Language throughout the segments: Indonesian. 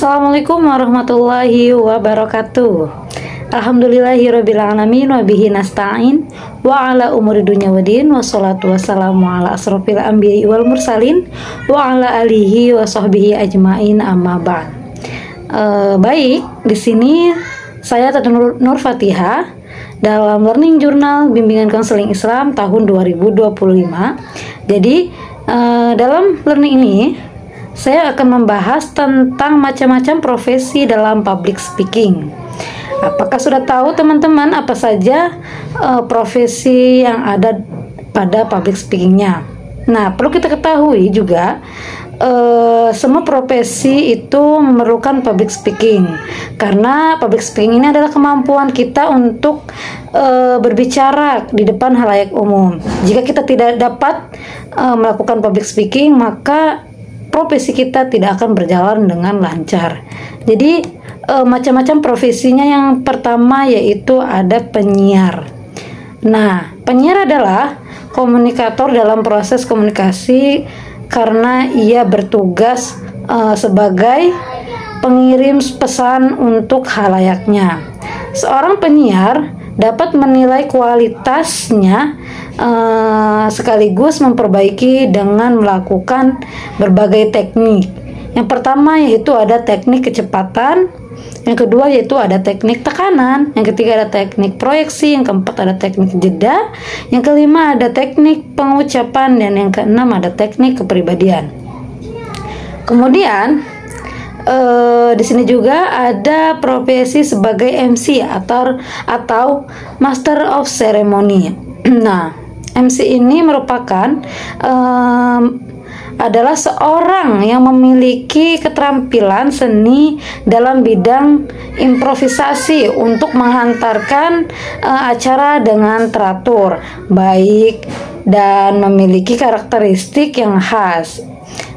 Assalamualaikum warahmatullahi wabarakatuh. Alhamdulillahirabbil alamin wa bihi nasta'in wa ala umuri dunya waddin wassalatu wassalamu ala asrofil anbiya'i wal mursalin wa ala alihi wa sahbihi ajmain amma ba'd. Baik, di sini saya Tata Nur Fatihah dalam Learning Journal Bimbingan Konseling Islam tahun 2025. Jadi dalam learning ini saya akan membahas tentang macam-macam profesi dalam public speaking. Apakah sudah tahu teman-teman apa saja profesi yang ada pada public speakingnya? Nah, perlu kita ketahui juga semua profesi itu memerlukan public speaking, karena public speaking ini adalah kemampuan kita untuk berbicara di depan halayak umum. Jika kita tidak dapat melakukan public speaking, maka profesi kita tidak akan berjalan dengan lancar. Jadi macam-macam profesinya. Yang pertama yaitu ada penyiar. Nah, penyiar adalah komunikator dalam proses komunikasi karena ia bertugas sebagai pengirim pesan untuk halayaknya. Seorang penyiar dapat menilai kualitasnya sekaligus memperbaiki dengan melakukan berbagai teknik. Yang pertama yaitu ada teknik kecepatan, yang kedua yaitu ada teknik tekanan, yang ketiga ada teknik proyeksi, yang keempat ada teknik jeda, yang kelima ada teknik pengucapan, dan yang keenam ada teknik kepribadian. Kemudian di sini juga ada profesi sebagai MC atau Master of Ceremony. Nah, MC ini merupakan adalah seorang yang memiliki keterampilan seni dalam bidang improvisasi untuk menghantarkan acara dengan teratur, baik, dan memiliki karakteristik yang khas.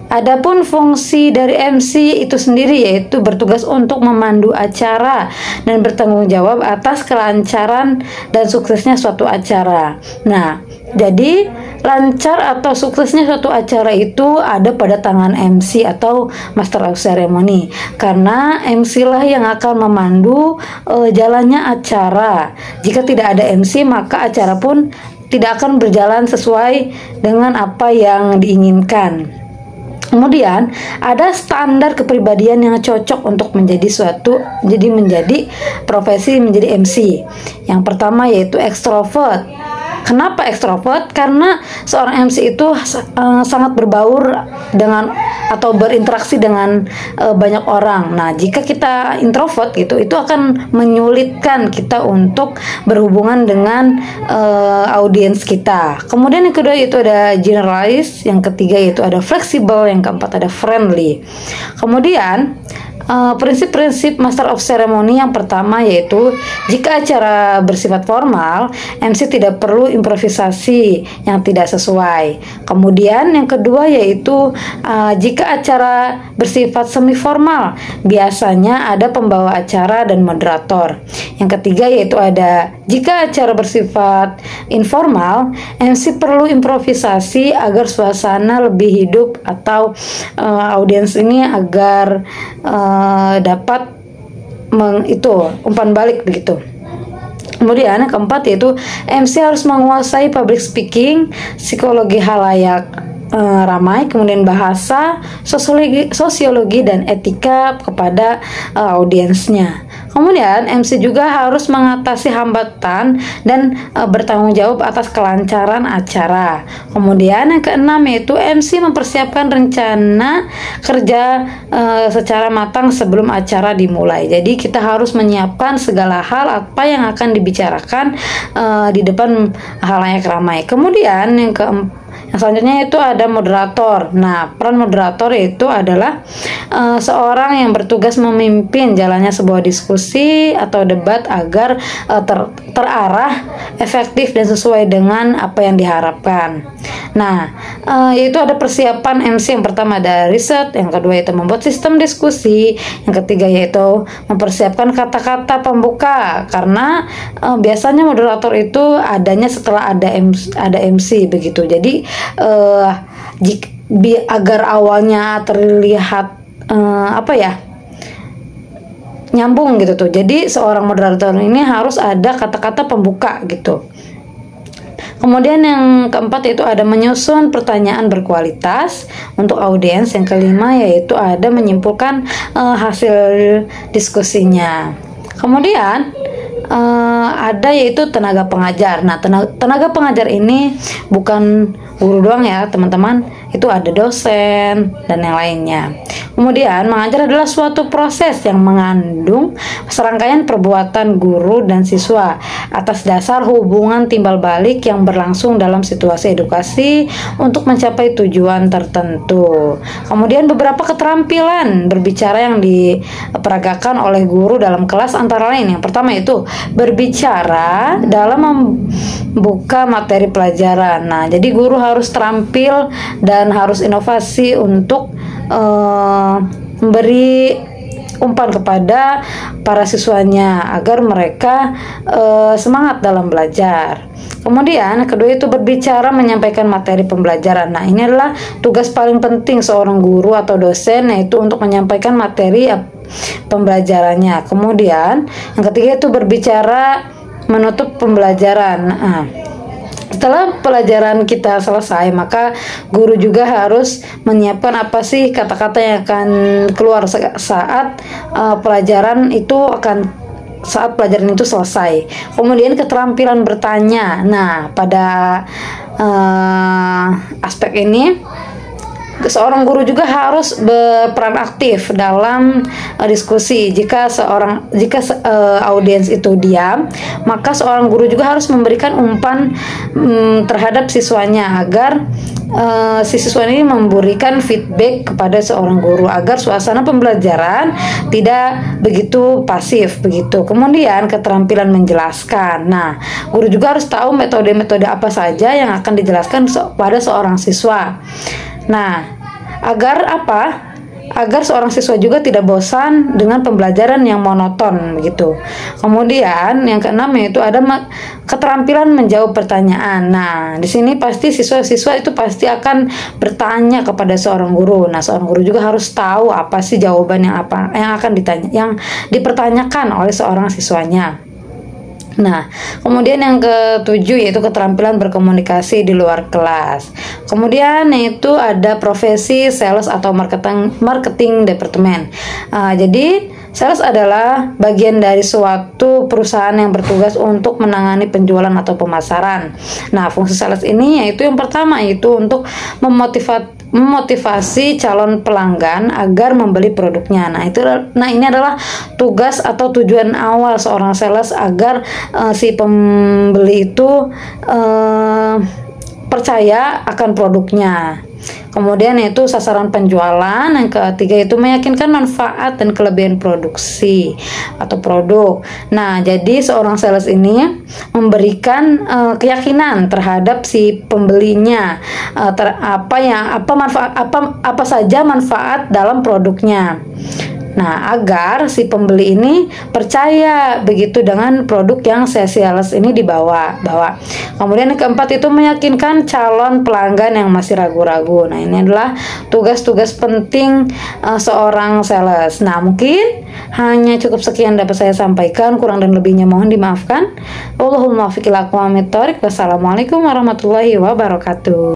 Adapun fungsi dari MC itu sendiri yaitu bertugas untuk memandu acara dan bertanggung jawab atas kelancaran dan suksesnya suatu acara. Nah, jadi lancar atau suksesnya suatu acara itu ada pada tangan MC atau Master of Ceremony, karena MC lah yang akan memandu jalannya acara. Jika tidak ada MC, maka acara pun tidak akan berjalan sesuai dengan apa yang diinginkan. Kemudian ada standar kepribadian yang cocok untuk menjadi profesi menjadi MC. Yang pertama yaitu ekstrovert. Kenapa ekstrovert? Karena seorang MC itu sangat berbaur dengan atau berinteraksi dengan banyak orang. Nah, jika kita introvert gitu, itu akan menyulitkan kita untuk berhubungan dengan audiens kita. Kemudian yang kedua yaitu ada generalist, yang ketiga yaitu ada fleksibel, yang keempat ada friendly. Kemudian prinsip-prinsip Master of Ceremony yang pertama yaitu jika acara bersifat formal, MC tidak perlu improvisasi yang tidak sesuai. Kemudian yang kedua yaitu jika acara bersifat semi formal, biasanya ada pembawa acara dan moderator. Yang ketiga yaitu ada jika acara bersifat informal, MC perlu improvisasi agar suasana lebih hidup atau audiens ini agar dapat umpan balik begitu. Kemudian yang keempat yaitu MC harus menguasai public speaking, psikologi halayak ramai, kemudian bahasa, sosiologi dan etika kepada audiensnya. Kemudian MC juga harus mengatasi hambatan dan bertanggung jawab atas kelancaran acara. Kemudian yang keenam yaitu MC mempersiapkan rencana kerja secara matang sebelum acara dimulai. Jadi kita harus menyiapkan segala hal apa yang akan dibicarakan di depan halayak ramai. Kemudian yang selanjutnya itu ada moderator. Nah, peran moderator itu adalah seorang yang bertugas memimpin jalannya sebuah diskusi atau debat agar terarah, efektif dan sesuai dengan apa yang diharapkan. Nah, yaitu ada persiapan MC. Yang pertama ada riset, yang kedua itu membuat sistem diskusi, yang ketiga yaitu mempersiapkan kata-kata pembuka, karena biasanya moderator itu adanya setelah ada MC begitu. Jadi agar awalnya terlihat nyambung gitu tuh. Jadi seorang moderator ini harus ada kata-kata pembuka gitu. Kemudian yang keempat yaitu ada menyusun pertanyaan berkualitas untuk audiens. Yang kelima yaitu ada menyimpulkan hasil diskusinya. Kemudian ada yaitu tenaga pengajar. Nah, tenaga pengajar ini bukan guru doang ya teman-teman, itu ada dosen dan yang lainnya. Kemudian mengajar adalah suatu proses yang mengandung serangkaian perbuatan guru dan siswa atas dasar hubungan timbal balik yang berlangsung dalam situasi edukasi untuk mencapai tujuan tertentu. Kemudian beberapa keterampilan berbicara yang diperagakan oleh guru dalam kelas antara lain. Yang pertama itu berbicara dalam membuka materi pelajaran. Nah, jadi guru harus terampil dan harus inovasi untuk memberi umpan kepada para siswanya agar mereka semangat dalam belajar. Kemudian kedua itu berbicara menyampaikan materi pembelajaran. Nah, ini adalah tugas paling penting seorang guru atau dosen, yaitu untuk menyampaikan materi pembelajarannya. Kemudian yang ketiga itu berbicara menutup pembelajaran. Nah, setelah pelajaran kita selesai, maka guru juga harus menyiapkan apa sih kata-kata yang akan keluar saat pelajaran itu selesai. Kemudian keterampilan bertanya. Nah, pada aspek ini seorang guru juga harus berperan aktif dalam diskusi. Jika audiens itu diam, maka seorang guru juga harus memberikan umpan terhadap siswanya agar si siswa ini memberikan feedback kepada seorang guru agar suasana pembelajaran tidak begitu pasif begitu. Kemudian keterampilan menjelaskan. Nah, guru juga harus tahu metode-metode apa saja yang akan dijelaskan pada seorang siswa. Nah, agar apa? Agar seorang siswa juga tidak bosan dengan pembelajaran yang monoton begitu. Kemudian yang keenam yaitu ada keterampilan menjawab pertanyaan. Nah, di sini pasti siswa-siswa itu pasti akan bertanya kepada seorang guru. Nah, seorang guru juga harus tahu apa sih jawaban yang akan dipertanyakan oleh seorang siswanya. Nah, kemudian yang ketujuh yaitu keterampilan berkomunikasi di luar kelas. Kemudian yaitu ada profesi sales atau marketing departemen. Jadi sales adalah bagian dari suatu perusahaan yang bertugas untuk menangani penjualan atau pemasaran. Nah, fungsi sales ini yaitu yang pertama yaitu untuk memotivasi calon pelanggan agar membeli produknya. Nah, ini adalah tugas atau tujuan awal seorang sales agar si pembeli itu percaya akan produknya. Kemudian yaitu sasaran penjualan. Yang ketiga itu meyakinkan manfaat dan kelebihan produksi atau produk. Nah, jadi seorang sales ini memberikan keyakinan terhadap si pembelinya apa saja manfaat dalam produknya. Nah, agar si pembeli ini percaya begitu dengan produk yang sales ini dibawa. Kemudian yang keempat itu meyakinkan calon pelanggan yang masih ragu-ragu. Nah, ini adalah tugas-tugas penting seorang sales. Nah, mungkin hanya cukup sekian dapat saya sampaikan, kurang dan lebihnya mohon dimaafkan. Wallahul muwaffiq ila aqwamit thoriq. Wassalamualaikum warahmatullahi wabarakatuh.